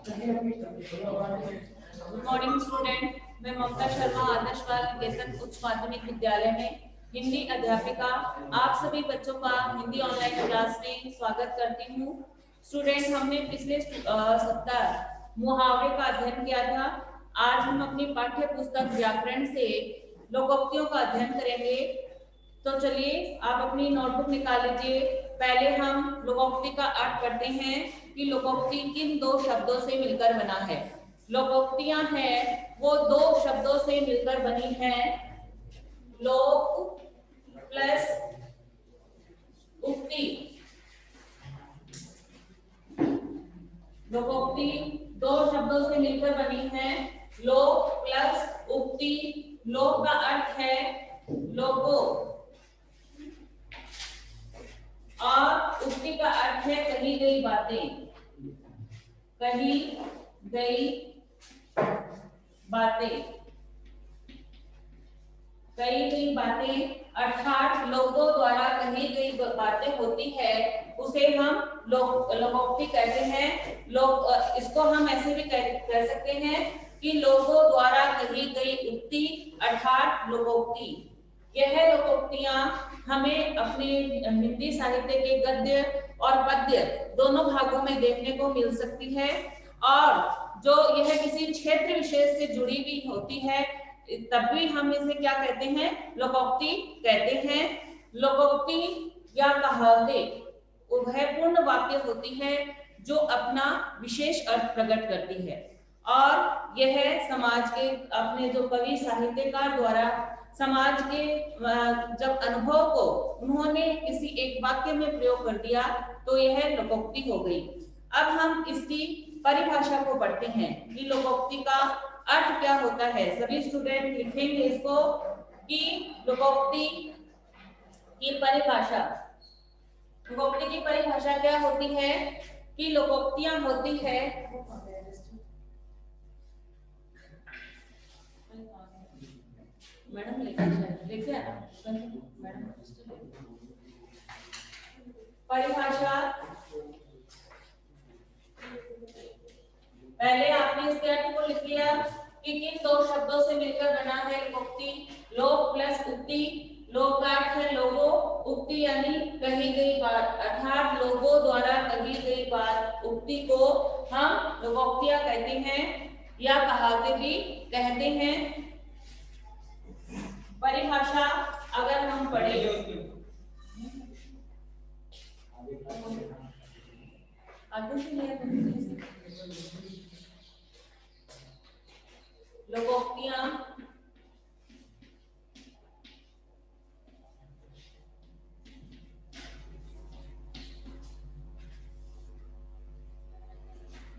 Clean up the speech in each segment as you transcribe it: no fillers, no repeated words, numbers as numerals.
Good morning student. मैं ममता शर्मा आदर्श बाल निकेतन उच्च माध्यमिक विद्यालय में हिंदी अध्यापिका आप सभी बच्चों का हिंदी ऑनलाइन क्लास में स्वागत करती हूँ। स्टूडेंट, हमने पिछले सप्ताह मुहावरे का अध्ययन किया था। आज हम अपनी पाठ्य पुस्तक व्याकरण से लोकोक्तियों का अध्ययन करेंगे। तो चलिए आप अपनी नोटबुक निकाल लीजिए। पहले हम लोकोक्ति का अर्थ पढ़ते हैं कि लोकोक्ति किन दो शब्दों से मिलकर बना है। लोकोक्तियां हैं वो दो शब्दों से मिलकर बनी हैं। लोक प्लस उक्ति। लोकोक्ति दो शब्दों से मिलकर बनी है। लोक प्लस उक्ति। लोक का अर्थ है लोगो और उक्ति का अर्थ है कही गई बातें। कही गई बातें। कही गई बातें अर्थात लोगों द्वारा कही गई बातें होती है उसे हम लोकोक्ति कहते हैं। इसको हम ऐसे भी कह सकते हैं कि लोगों द्वारा कही गई उक्ति अर्थात लोकोक्ति। यह लोकोक्तियां हमें अपने हिंदी साहित्य के गद्य और पद्य दोनों भागों में देखने को मिल सकती है। और जो यह किसी क्षेत्र विशेष से जुड़ी हुई होती है तब भी हम इसे क्या कहते हैं, लोकोक्ति कहते हैं। लोकोक्ति या कहावतें वह पूर्ण वाक्य होती है जो अपना विशेष अर्थ प्रकट करती है और यह समाज के अपने जो कवि साहित्यकार द्वारा समाज के जब अनुभव को उन्होंने किसी एक वाक्य में प्रयोग कर दिया तो यह लोकोक्ति हो गई। अब हम इसकी परिभाषा को पढ़ते हैं कि लोकोक्ति का अर्थ क्या होता है। सभी स्टूडेंट लिखेंगे इसको कि लोकोक्ति की परिभाषा। लोकोक्ति की परिभाषा क्या होती है कि लोकोक्तियां होती है मैडम लिखे मैडम परिभाषा। पहले आपने इसके अर्थ को लिख लिया कि किन दो शब्दों से मिलकर बना है लोकोक्ति। लोक प्लस उक्ति। लोक का अर्थ है लोगो, उक्ति यानी कही गई बात अर्थात लोगों द्वारा कही गई बात। उक्ति को हम लोकोक्तियां कहते हैं या कहावतें भी कहते हैं। परिभाषा अगर हम पढ़े लोकोक्तियां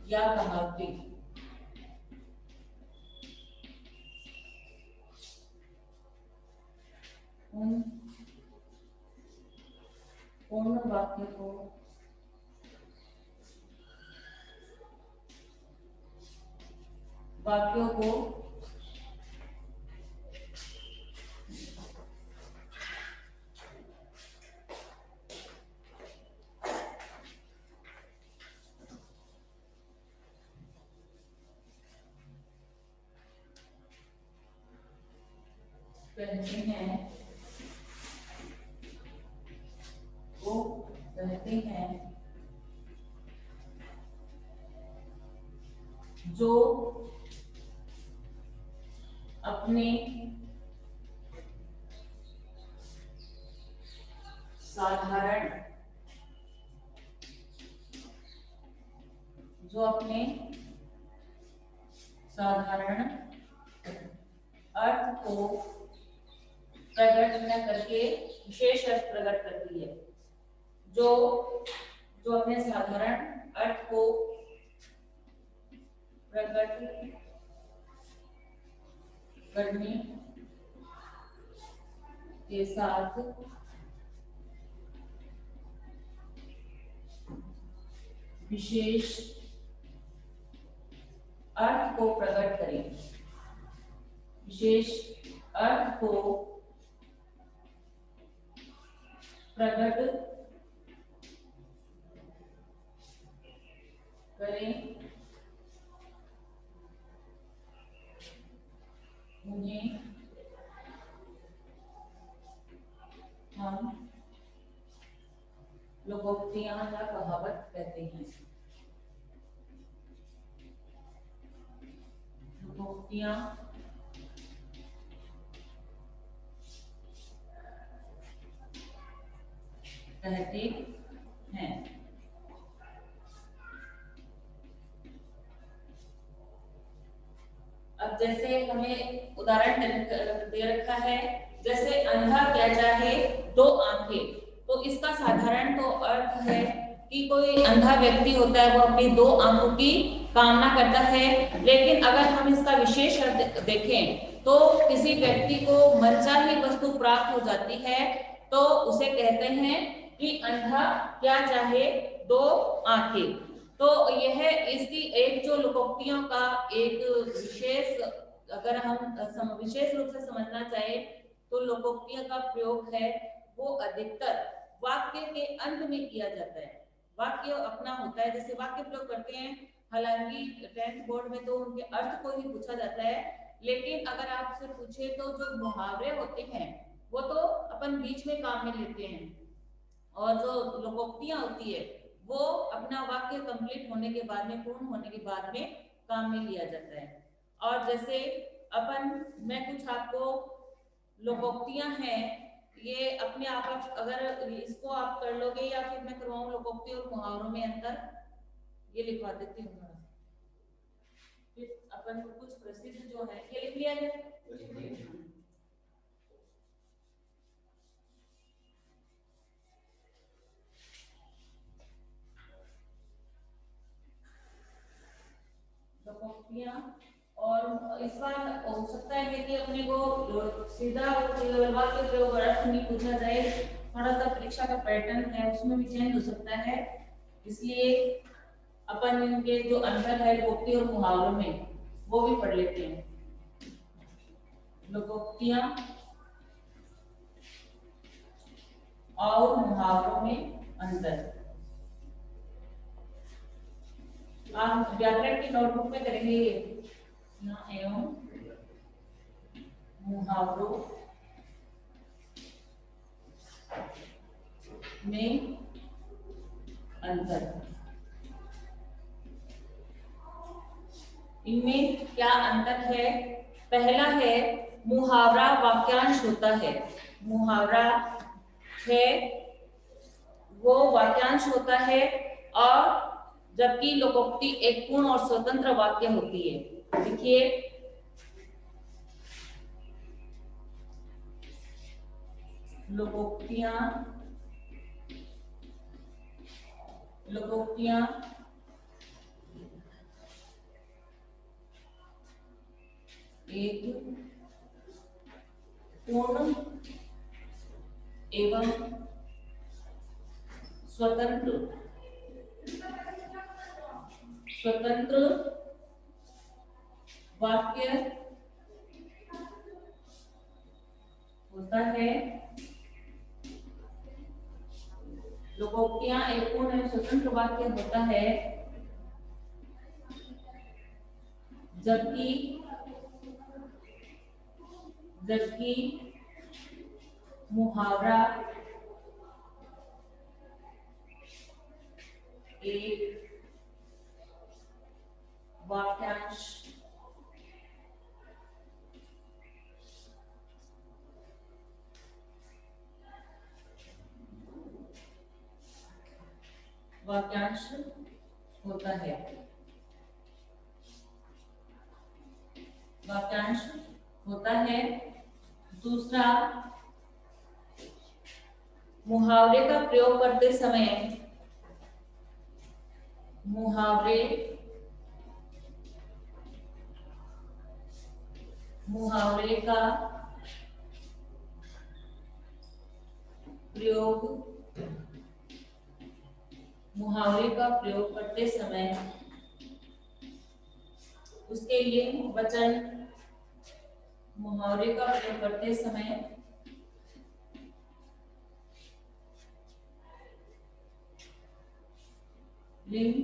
या कहावतें पूर्ण वाक्य को वाक्यों को कहते हैं वो कहते हैं जो अपने साधारण अर्थ को प्रकट न करके विशेष अर्थ प्रकट करती है। जो अपने साधारण अर्थ को प्रकट करने के साथ विशेष अर्थ को प्रकट करें। विशेष अर्थ को प्रकट करें लोकोक्तियां कहते हैं। अब जैसे हमें उदाहरण दे रखा है, जैसे अंधा क्या चाहे दो आंखें, तो इसका साधारण तो अर्थ है कि कोई अंधा व्यक्ति होता है वो अपनी दो आंखों की कामना करता है। लेकिन अगर हम इसका विशेष अर्थ देखें तो किसी व्यक्ति को मनचाही वस्तु प्राप्त हो जाती है तो उसे कहते हैं कि अंधा क्या चाहे दो आंखें। तो यह इसकी एक जो लोकोक्तियों का एक विशेष, अगर हम विशेष रूप से समझना चाहे तो लोकोक्तियों का प्रयोग है वो अधिकतर वाक्य के अंत में किया जाता है। वाक्य अपना होता है, जैसे वाक्य प्रयोग करते हैं, हालांकि 10th बोर्ड में तो उनके अर्थ को ही पूछा जाता है, लेकिन अगर आपसे पूछे तो जो मुहावरे होते हैं वो तो अपन बीच में काम में लेते हैं, और जो लोकोक्तियां होती है वो अपना वाक्य कंप्लीट होने के बाद में, पूर्ण होने के बाद में काम में लिया जाता है। और जैसे मैं कुछ आपको लोकोक्तियां हैं, ये अपने आप अगर इसको आप कर लोगे या फिर मैं करवाऊं लोकोक्ति और मुहावरों में अंतर, ये लिखवा देती हूँ। फिर अपन कुछ प्रसिद्ध जो है ये लिख लिया जाए। लोकोक्तियां, और इस बार हो सकता है कि अपने को सीधा वाक्य प्रयोग अर्थ नहीं पूछा जाए, थोड़ा सा परीक्षा का पैटर्न है उसमें भी चेंज हो सकता है, इसलिए अपन इनके जो अंतर है लोकोक्ति और मुहावरों में वो भी पढ़ लेते हैं। लोकोक्तियां और मुहावरों में अंतर आप व्याकरण की नोटबुक में करेंगे एवं मुहावरों में अंतर। इनमें क्या अंतर है? पहला है मुहावरा वाक्यांश होता है, मुहावरा है वो वाक्यांश होता है, और जबकि लोकोक्ति एक पूर्ण और स्वतंत्र वाक्य होती है। देखिए लोकोक्तियां एक पूर्ण एवं स्वतंत्र वाक्य होता है। लोकोक्तियां एक पूर्ण एवं स्वतंत्र वाक्य होता है, जबकि मुहावरा एक वाक्यांश होता है। वाक्यांश होता है। दूसरा, मुहावरे का प्रयोग करते समय मुहावरे का प्रयोग करते समय उसके लिए वचन, मुहावरे का प्रयोग करते समय लिंग,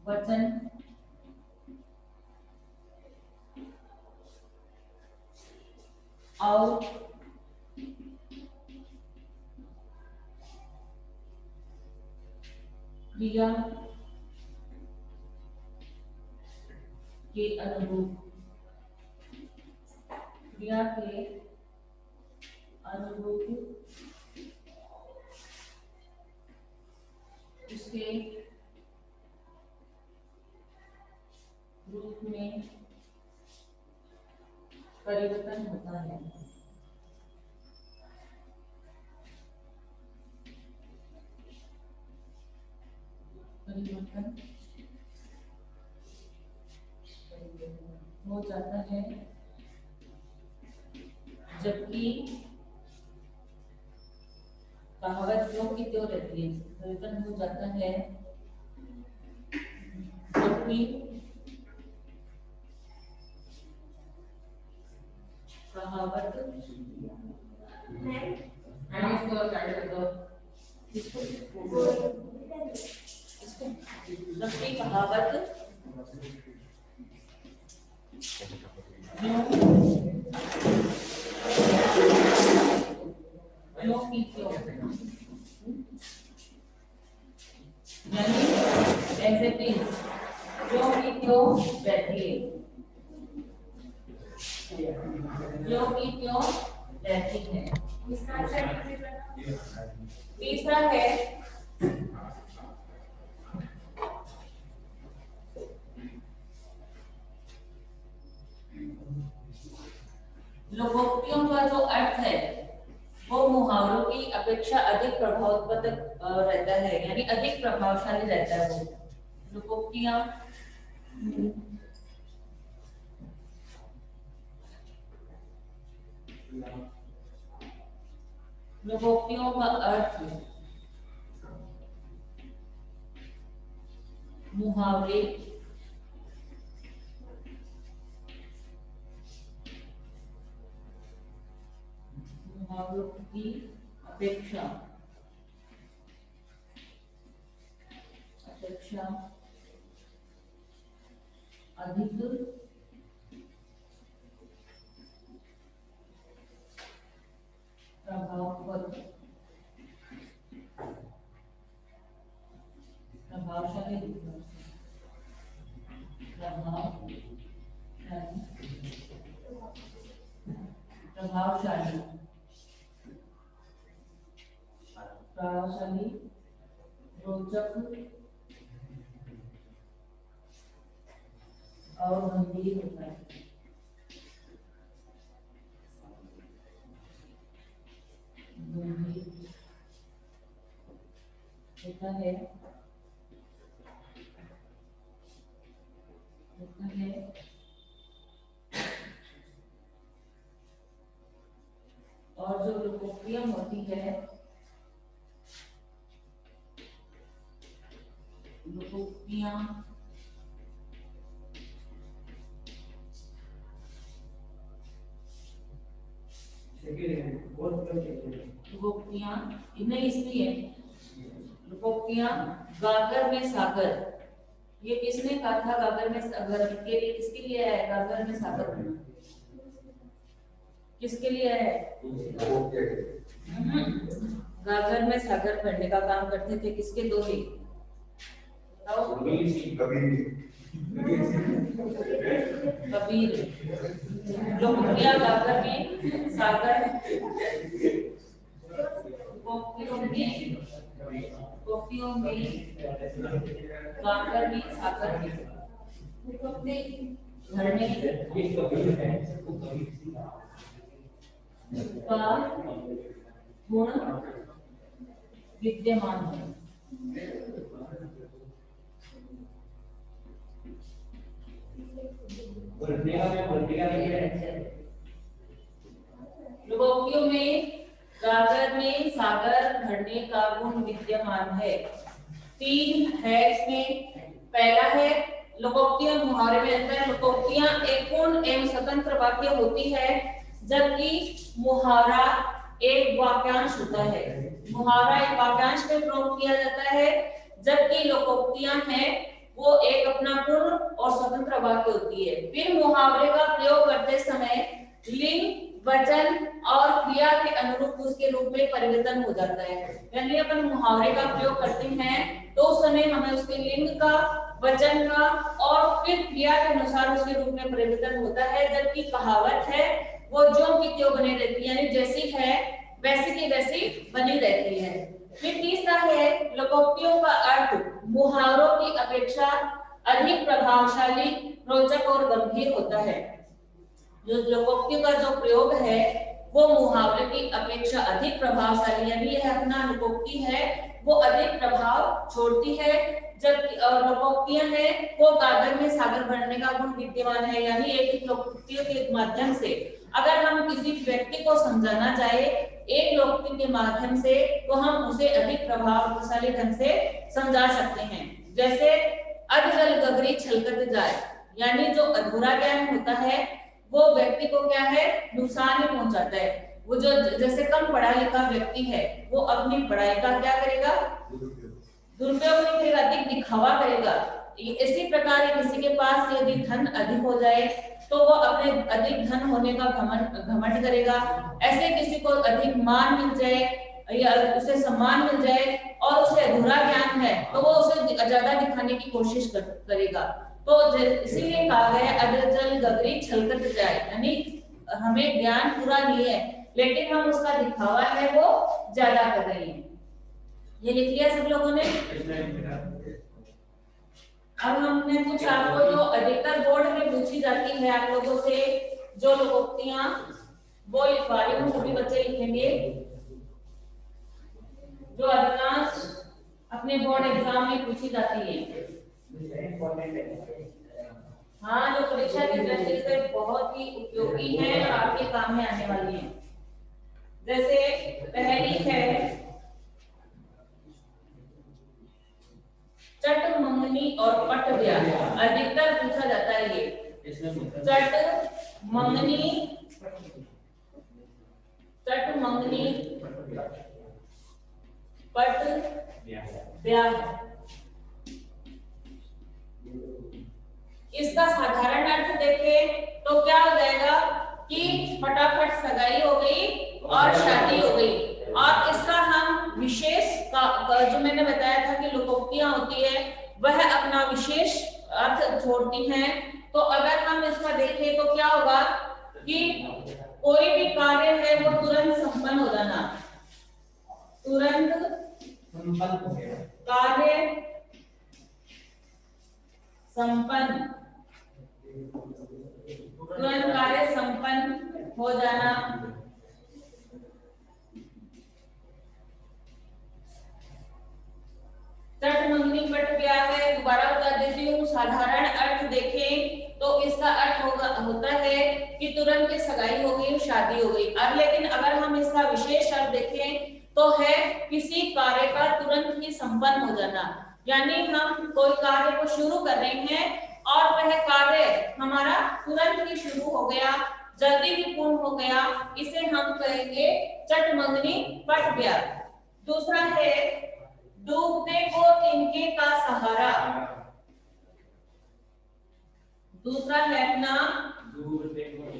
वचन और क्रिया के अनुरूप, क्रिया के अनुरूप उसके रूप में परिवर्तन होता है। परिवर्तन हो जाता है जबकि कहावत जो की त्यों रहती है। परिवर्तन हो जाता है जबकि कहावत जबकि कहावत यानी ऐसे भी जो की क्यों बैठिए, जो की क्यों रहती है। तीसरा है लोकोक्तियों का जो अर्थ है वो मुहावरों की अपेक्षा अधिक प्रभावोत्पादक रहता है, यानी अधिक प्रभावशाली रहता है। वो लोकोक्तियां लोकोक्तियों का अर्थ मुहावरे मुहावरों की अपेक्षा अधिक प्रभावशाली रोचक और गंभीर होता है। होता है और जो लोकोक्तियां होती है लोकोक्तियां नहीं इसलिए लोकोक्तियां गागर में सागर, ये किसने कहा था? गागर में सागर के लिए किसके लिए है? गागर में सागर किसके लिए है? गागर में सागर भरने का काम करते थे किसके दोहे? कबीर। लोकोक्तियां गागर में सागर, कोक्तियों में गागर में सागर भरने का गुण विद्यमान है। लोकोक्तियों में गागर में सागर भरने का गुण विद्यमान है। 3 है इसमें। पहला है लोकोक्तियां मुहावरे में अंतर। लोकोक्तियां एक पूर्ण एवं स्वतंत्र वाक्य होती है जबकि मुहावरा एक वाक्यांश होता है। मुहावरा एक वाक्यांश में प्रयोग किया जाता है जबकि लोकोक्तियां हैं वो एक अपना पूर्ण और स्वतंत्र वाक्य होती है। फिर मुहावरे का प्रयोग करते समय लिंग, वचन और क्रिया के अनुरूप उसके रूप में परिवर्तन हो जाता है। यानी अपन मुहावरे का प्रयोग करते हैं तो उस समय हमें उसके लिंग का, वचन का और फिर क्रिया के अनुसार उसके रूप में परिवर्तन होता है। जबकि कहावत है वो ज्यों की त्यों बनी रहती है, यानी जैसी है वैसी की वैसी बनी रहती है। फिर तीसरा है लोकोक्तियों का अर्थ मुहावरों की अपेक्षा अधिक प्रभावशाली, रोचक और गंभीर होता है। जो लोकोक्तियों का जो प्रयोग है वो मुहावरे की अपेक्षा अधिक प्रभावशाली, यानी यह अपना लोकोक्ति है वो अधिक प्रभाव छोड़ती है। जबकि लोकोक्तियां है वो गागर में सागर भरने का गुण विद्यमान है, यानी एक लोकोक्तियों के माध्यम से अगर हम किसी व्यक्ति को समझाना चाहे एक लोकोक्ति के माध्यम से तो हम उसे अधिक प्रभावशाली ढंग से समझा सकते हैं। जैसे अध जल गगरी छलकत जाए, यानी जो अधूरा ज्ञान होता है वो व्यक्ति को क्या है नुकसान ही पहुंचाता है। वो जो जैसे कम पढ़ा लिखा व्यक्ति है वो अपनी पढ़ाई का क्या करेगा दुरुपयोग नहीं करेगा, अधिक दिखावा करेगा। इसी प्रकार किसी के पास यदि धन अधिक हो जाए तो वो अपने अधिक धन होने का घमंड करेगा। ऐसे किसी को अधिक मान मिल जाए या उसे सम्मान मिल जाए और उसे अधूरा ज्ञान है तो वो उसे ज्यादा दिखाने की कोशिश करेगा। तो इसीलिए कहा गया अधर जल गगरी छलकत जाए, यानी हमें ज्ञान पूरा नहीं है लेकिन हम उसका दिखावा है वो ज्यादा कर रहे हैं। ये लिख लिया सब लोगों ने? अब हमने कुछ आपको जो अधिकतर बोर्ड में पूछी जाती है आप लोगों से जो लोकोक्तियां वो लिखवा रही हूँ, सभी बच्चे लिखेंगे जो अधिकांश अपने बोर्ड एग्जाम में पूछी जाती है। हाँ, जो परीक्षा की दृष्टि से बहुत ही उपयोगी है और आपके काम में आने वाली है। जैसे पहली है चट मंगनी और पट ब्याह, अधिकतर पूछा जाता है ये। चट मंगनी पट ब्याह। इसका साधारण अर्थ देखें तो क्या हो जाएगा कि फटाफट सगाई हो गई और शादी हो गई। और इसका हम विशेष का जो मैंने बताया था कि लोकोक्तियां होती है वह अपना विशेष अर्थ छोड़ती हैं। तो अगर हम इसका देखें तो क्या होगा कि कोई भी कार्य है वो तुरंत संपन्न हो जाना, तुरंत कार्य संपन्न, तुरंत कार्य संपन्न हो जाना। चट मंगनी पट ब्याह है, दोबारा बता देती हूँ। साधारण अर्थ देखें तो इसका अर्थ होता है कि तुरंत की सगाई हो गई, शादी हो गई। अब लेकिन अगर हम इसका विशेष अर्थ देखें तो है किसी कार्य का तुरंत ही संपन्न हो जाना, यानी हम कोई कार्य को शुरू कर रहे हैं और वह कार्य हमारा तुरंत ही शुरू हो गया, जल्दी ही पूर्ण हो गया, इसे हम कहेंगे चट मंगनी पट ब्याह। दूसरा है डूबते को तिनके का सहारा। दूसरा है अपना,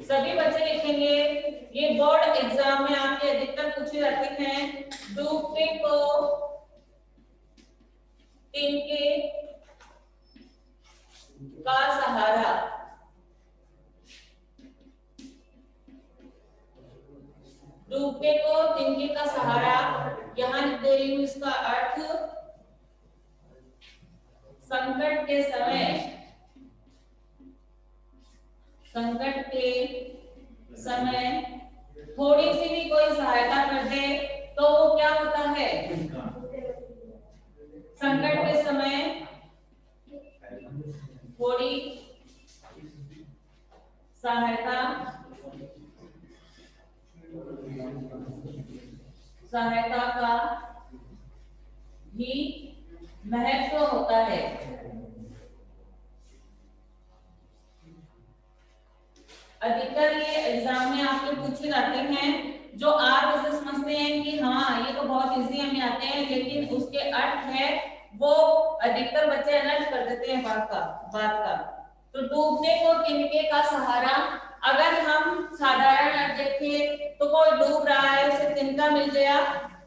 सभी बच्चे लिखेंगे, ये बोर्ड एग्जाम में आपके अधिकतर पूछे जाते हैं। डूबते को तिनके का सहारा। डूबते को तिनके का सहारा, यहां लिख दे रही हूं इसका अर्थ संकट के समय थोड़ी सी भी कोई सहायता कर दे तो वो क्या होता है, संकट के समय थोड़ी सहायता का भी महत्व होता है। अधिकतर ये एग्जाम में आपके पूछे जाते हैं जो आप इसे समझते हैं कि हाँ ये तो बहुत इजी हमें आते हैं, लेकिन उसके अर्थ है वो अधिकतर बच्चे अलग कर देते हैं बात का। तो डूबने को तिनके का सहारा, अगर हम साधारण अर्थ देखें तो कोई डूब रहा है उसे तिनका मिल गया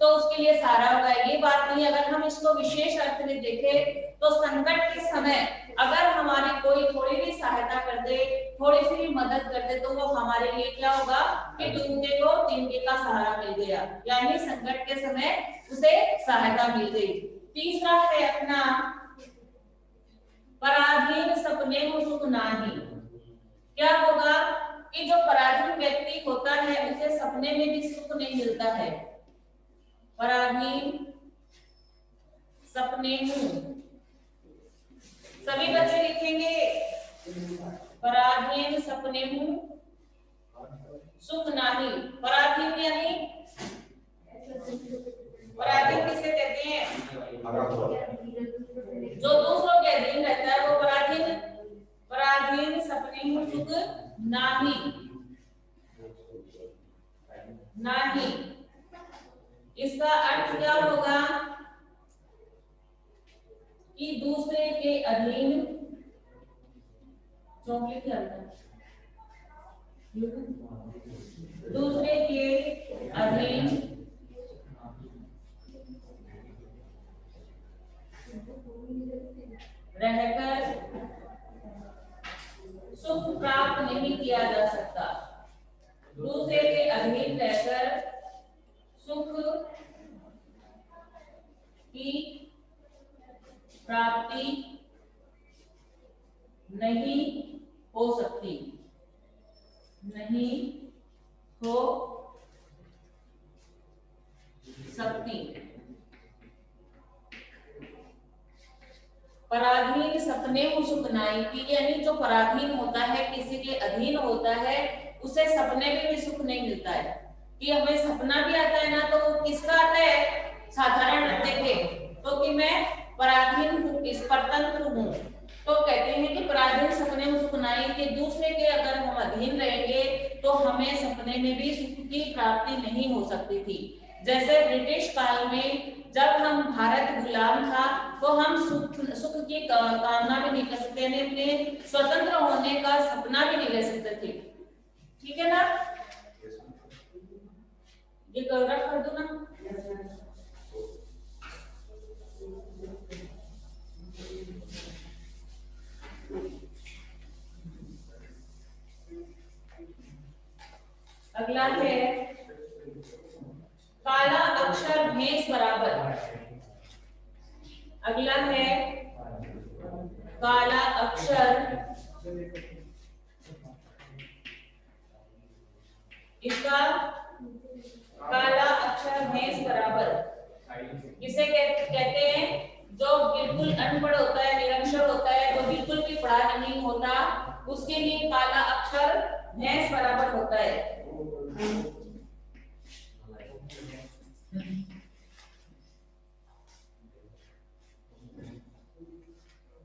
तो उसके लिए सहारा होगा, ये बात नहीं। अगर हम इसको विशेष अर्थ में देखें तो संकट के समय अगर हमारी कोई थोड़ी भी सहायता कर दे, थोड़ी सी भी मदद कर दे, तो वो हमारे लिए क्या होगा कि डूबते को तिनके का सहारा मिल गया, यानी संकट के समय उसे सहायता मिल गई। तीसरा है अपना पराधीन सपने में सुख नाही। क्या होगा कि जो पराधीन व्यक्ति होता है उसे सपने में भी सुख नहीं मिलता है। पराधीन सपने में, सभी बच्चे लिखेंगे पराधीन सपने में सुख नाही। पराधीन यानी पराधीन किसे कहते हैं? जो दूसरों के अधीन रहता है वो पराधीन। पराधीन सपने में सुख नाही, नाही इसका अर्थ क्या होगा कि दूसरे के अधीन, चौंके क्या दूसरे के अधीन रहकर सुख प्राप्त नहीं किया जा सकता। दूसरे के अधीन रहकर सुख की प्राप्ति नहीं हो सकती, नहीं हो सकती। पराधीन सपने में सुख नाई की, यानी जो पराधीन होता है, किसी के अधीन होता है, उसे सपने में भी सुख नहीं मिलता है। कि हमें सपना भी आता है ना, तो किसका आता है? साधारण देखे तो कि मैं पराधीन हूँ, इस परतंत्र हूँ, तो कहते हैं कि पराधीन सपने में सुख नाई, कि दूसरे के अगर हम अधीन रहेंगे तो हमें सपने में भी सुख की प्राप्ति नहीं हो सकती थी। जैसे ब्रिटिश काल में जब हम भारत गुलाम था तो हम सुख की कामना भी नहीं कर सकते, अपने स्वतंत्र होने का सपना भी नहीं ले सकते थे। ठीक है ना? ये कवर कर दो ना। अगला है काला अक्षर भैंस बराबर। अगला है काला अक्षर, इसका काला अक्षर भैंस बराबर किसे कहते हैं? जो बिल्कुल अनपढ़ होता है, निरक्षर होता है, जो बिल्कुल भी पढ़ा नहीं होता, उसके लिए काला अक्षर भैंस बराबर होता है।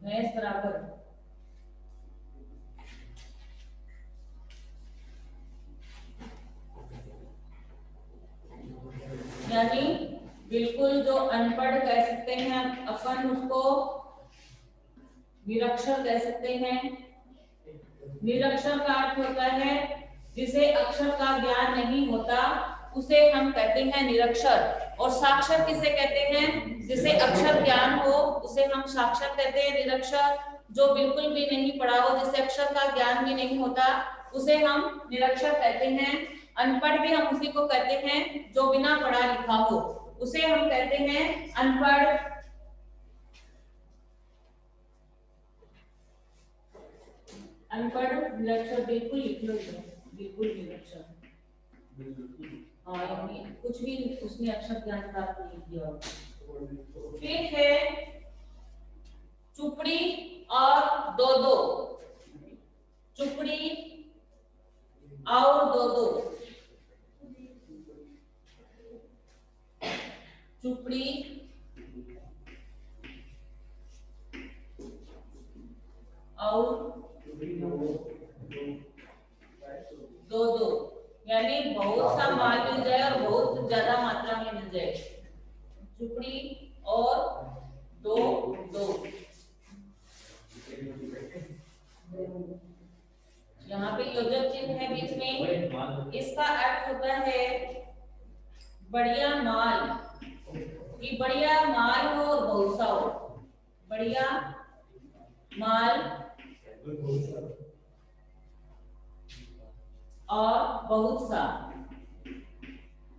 भैंस बराबर यानी बिल्कुल जो अनपढ़ कह सकते हैं अपन, उसको निरक्षर कह सकते हैं। निरक्षर का अर्थ होता है जिसे अक्षर का ज्ञान नहीं होता, उसे हम कहते हैं निरक्षर। और साक्षर किसे कहते हैं? जिसे अक्षर ज्ञान हो, उसे हम साक्षर कहते हैं। निरक्षर जो बिल्कुल भी नहीं पढ़ा हो, जिसे अक्षर का ज्ञान भी नहीं होता, उसे हम निरक्षर कहते हैं। अनपढ़ भी हम उसी को कहते हैं जो बिना पढ़ा लिखा हो, उसे हम कहते हैं अनपढ़। अनपढ़ निरक्षर, बिल्कुल लिख लो, बिल्कुल निरक्षर। हाँ, कुछ भी उसने अक्षर ज्ञान प्राप्त नहीं किया। फिर है चुपड़ी और दो दो, चुपड़ी और दो दो, चुपड़ी और दो दो, यानी बहुत सा माल मिल जाए और बहुत ज्यादा मात्रा में मिल जाए। चुपड़ी और दो दो, यहाँ पे योजक चिन्ह है बीच में, इसका अर्थ होता है बढ़िया माल, कि बढ़िया माल हो और बहुत सा हो। बढ़िया माल और बहुत सा,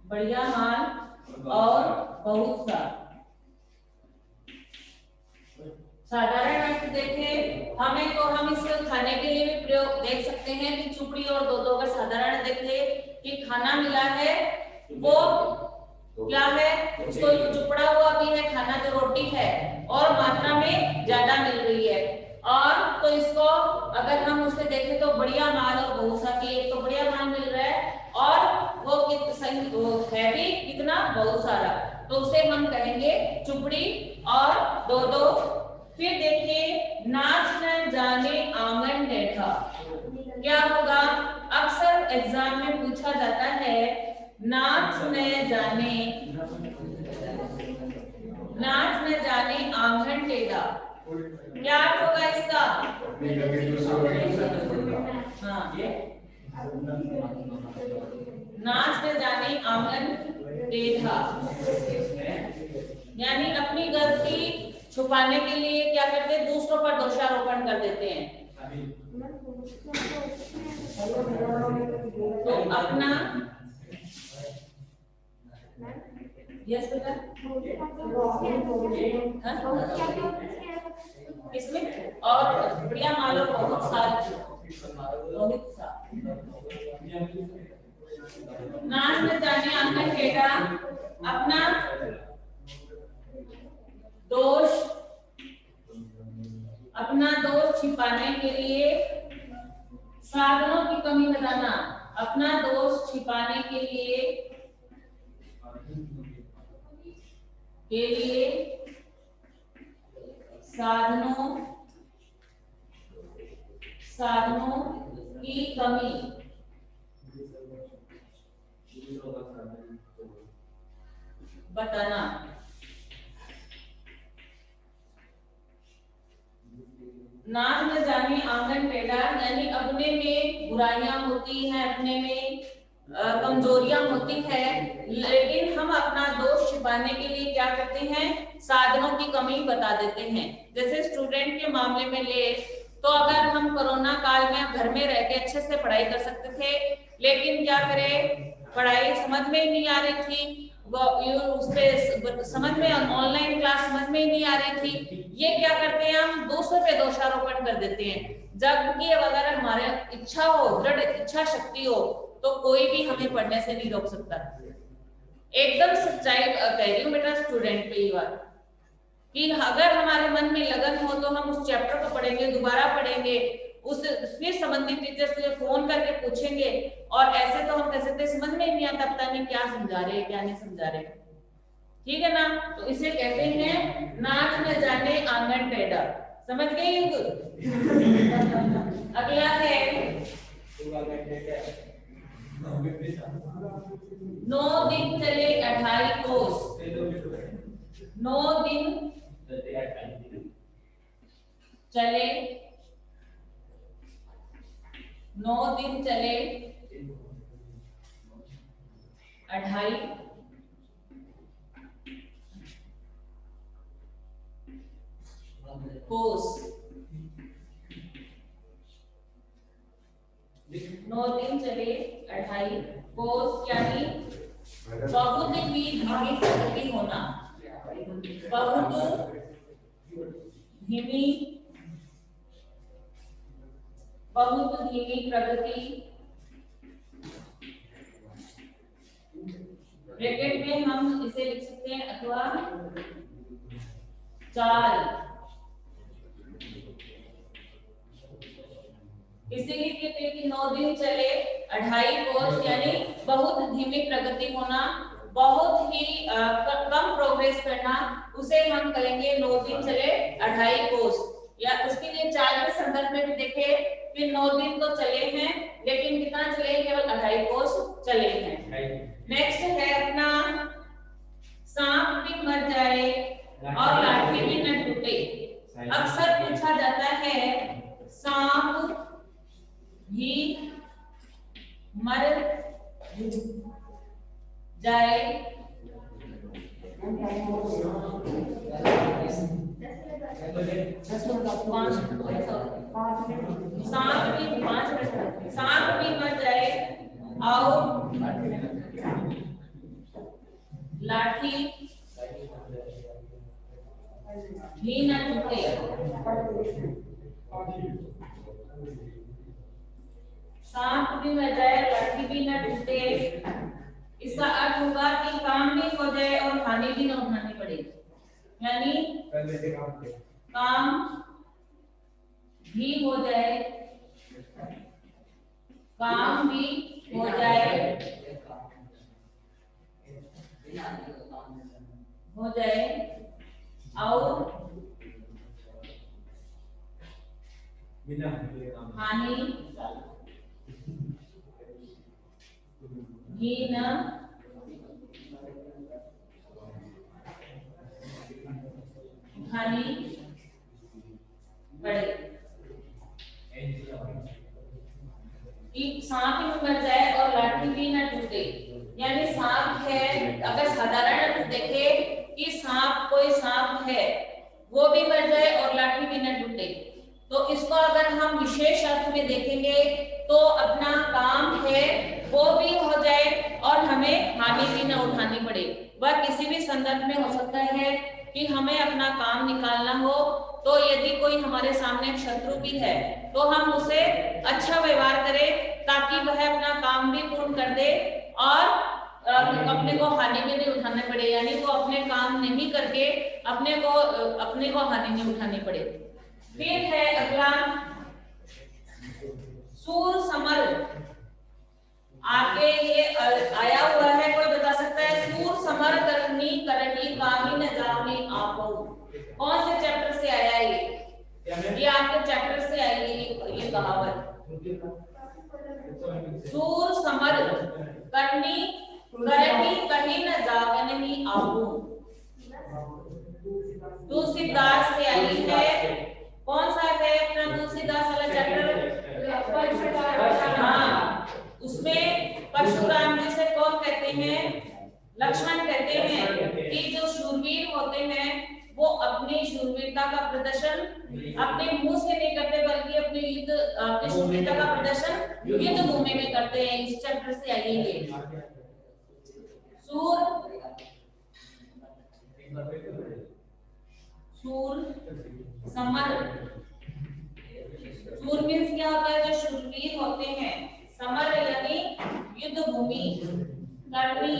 बढ़िया माल और बहुत सा। साधारण अर्थ देखें हमें तो हम इसको खाने के लिए भी प्रयोग देख सकते हैं कि चुपड़ी और दो दो का साधारण देखें कि खाना मिला है वो क्या है, उसको चुपड़ा हुआ भी है खाना जो रोटी है और मात्रा में ज्यादा मिल रही है। और तो इसको अगर हम उसे देखें तो बढ़िया माल और बहुत सा की, एक तो बढ़िया माल मिल रहा है और वो है भी कितना बहुत सारा, तो उसे हम कहेंगे चुपड़ी और दो दो। फिर देखिए नाच न जाने आंगन टेढ़ा, क्या होगा, अक्सर एग्जाम में पूछा जाता है नाच न जाने, नाच न जाने आंगन टेढ़ा, क्या अर्थ होगा इसका? हाँ, नाच न जाने आंगन टेढ़ा यानी अपनी गलती छुपाने के लिए क्या करते हैं, दूसरों पर दोषारोपण कर देते हैं। तो अपना यस बेटा इसमें और बढ़िया माल और बहुत सा, नाच न जाने आंगन टेढ़ा, अपना दोष, अपना दोष छिपाने के लिए साधनों की कमी बताना, अपना दोष छिपाने के लिए साधनों की कमी बताना। नाच न जाने आंगन टेढ़ा यानी अपने में बुराइयां होती हैं, अपने में कमजोरियां होती है, लेकिन हम अपना दोष छिपाने के लिए क्या करते हैं, साधनों की कमी बता देते हैं। जैसे स्टूडेंट के मामले में ले तो अगर हम कोरोना काल में घर में रह के अच्छे से पढ़ाई कर सकते थे, लेकिन क्या करें, पढ़ाई समझ में ही नहीं आ रही थी, उसपे समझ में, ऑनलाइन क्लास समझ में ही नहीं आ रही थी, ये क्या करते हैं, हम दूसरों पे दोषारोपण कर देते हैं। जबकि अगर हमारे इच्छा हो, दृढ़ इच्छा शक्ति हो, तो कोई भी हमें पढ़ने से नहीं रोक सकता। एकदम सच्चाई कह रही हूँ बेटा स्टूडेंट पे ये बात, कि अगर हमारे मन में लगन हो तो हम उस चैप्टर को पढ़ेंगे, दोबारा पढ़ेंगे, उस फिर संबंधित टीचर से फोन करके पूछेंगे, और ऐसे तो हम कह सकते समझ में ही नहीं आता, पता नहीं क्या समझा रहे क्या नहीं समझा रहे, ठीक है ना। तो इसे कहते हैं नाच न जाने आंगन टेढ़ा, समझ गए? अगला है 9 दिन चले 28 कोस, 9 दिन चले 9 दिन चले 28 कोस, 9 दिन चले 28 कोस यानी बहुत ही धीमी प्रगति होना, बहुत धीमी प्रगति, ब्रैकेट में हम इसे लिख सकते हैं अथवा चाल, इसीलिए कहते हैं कि 9 दिन चले 28 कोस यानी बहुत धीमी प्रगति होना, बहुत ही कम प्रोग्रेस करना, उसे हम कहेंगे 9 दिन चले 28 कोस। या उसके लिए चाल के संदर्भ में भी देखे कि 9 दिन तो चले हैं, लेकिन कितना चले, केवल 28 कोस चले हैं। नेक्स्ट है अपना सांप भी मर जाए और लाठी भी न टूटे, अक्सर पूछा जाता है सांप भी मर जाए सांप भी मर जाए और लाठी भी न टूटे। सांप भी मर जाए, लाठी भी न टूटे, इसका अर्थ होगा कि काम भी हो जाए और हानि भी न उठानी पड़े। यानी काम भी हो जाए, काम भी हो जाए और हानि भी न उठानी पड़े। कि सांप भी मर जाए और लाठी भी न टूटे, यानी सांप है, अगर साधारण देखे कि कोई सांप है वो भी मर जाए और लाठी भी न टूटे, तो इसको अगर हम विशेष अर्थ में देखेंगे तो अपना काम है वो भी हो जाए और हमें हानि भी न उठानी पड़े। वह किसी भी संदर्भ में हो सकता है कि हमें अपना काम निकालना हो, तो यदि कोई हमारे सामने शत्रु भी है तो हम उसे अच्छा व्यवहार करें ताकि वह अपना काम भी पूर्ण कर दे और अपने को हानि भी नहीं उठानी पड़े, यानी वो अपने काम नहीं करके अपने को हानि नहीं उठानी पड़े। फिर है अगला सूर समर, आगे ये आया हुआ है, कोई बता सकता है? सूर समर करनी करनी कामी न जाने आपो, कौन से चैप्टर से आया ये आपके चैप्टर से आई ये कहावत। सूर समर करनी करनी कहीं न जावे नहीं आपो, तुलसीदास से आई है। कौन सा है अपना तुलसीदास वाला चैप्टर? हाँ, उसमें परशुराम जी से कौन कहते हैं? लक्ष्मण कहते हैं कि जो शूरवीर होते हैं वो अपनी शूरवीरता का प्रदर्शन अपने मुंह से नहीं करते बल्कि अपनी शूरवीरता का प्रदर्शन युद्ध भूमि में करते हैं। इस चैप्टर से आई है सूर समर। सूर मीन्स क्या होता है? जो शूरवीर होते हैं। समर यानी युद्ध भूमि। करनी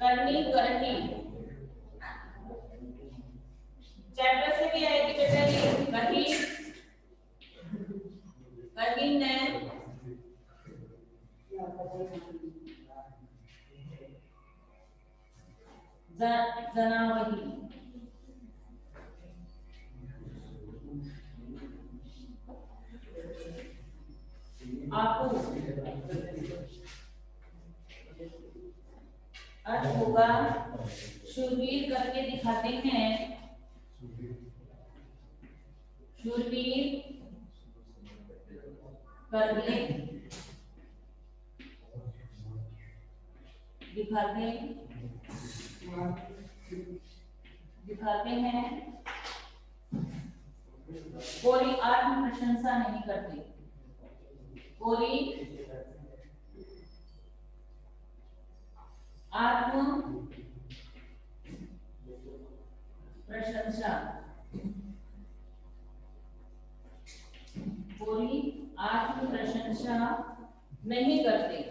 करनी करनी चैप्टर से भी आएगी बेटा ये। कहीं कहीं न जनावही, आपको अर्थ होगा शूरवीर करके दिखाते हैं, शूरवीर करके दिखाते हैं, कोई आत्म प्रशंसा नहीं करते, कोई आत्म प्रशंसा नहीं करते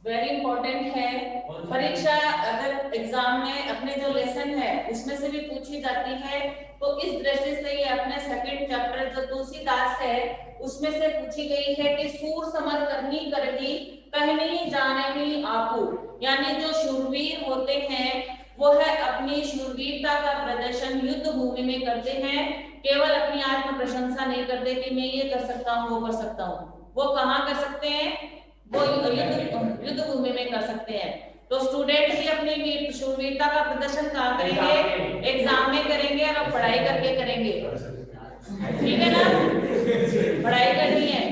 वेरी इंपॉर्टेंट है। परीक्षा अगर एग्जाम में अपने जो लेसन है उसमें से भी पूछी जाती है तो इस दृष्टि से ये अपने सेकंड चैप्टर जो तुलसीदास है उसमें से पूछी गई है कि सूर समर करनी करनी कहनी जाननी आपू, यानी जो शूरवीर होते हैं वो है अपनी शूरवीरता का प्रदर्शन युद्ध भूमि में करते हैं, केवल अपनी आत्म प्रशंसा नहीं करते कि मैं ये कर सकता हूँ वो कर सकता हूँ। वो कहाँ कर सकते हैं? वो युद्ध भूमि में कर सकते हैं। तो स्टूडेंट भी अपनी शूरवीरता का प्रदर्शन कहाँ करेंगे? एग्जाम में करेंगे और पढ़ाई करके करेंगे। ठीक है ना? पढ़ाई करनी है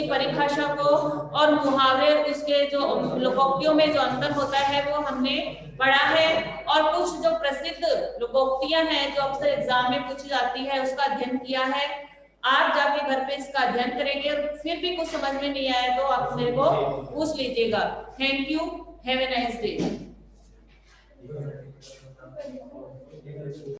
इसकी परिभाषा को और मुहावरे, इसके जो लोकोक्तियों में जो अंतर होता है वो हमने पढ़ा है, और कुछ जो प्रसिद्ध लोकोक्तियां हैं जो अक्सर एग्जाम में पूछी जाती है उसका अध्ययन किया है। आप जाके घर पे इसका अध्ययन करेंगे, और फिर भी कुछ समझ में नहीं आया तो आप मेरे को पूछ लीजिएगा। Thank you, have a nice day.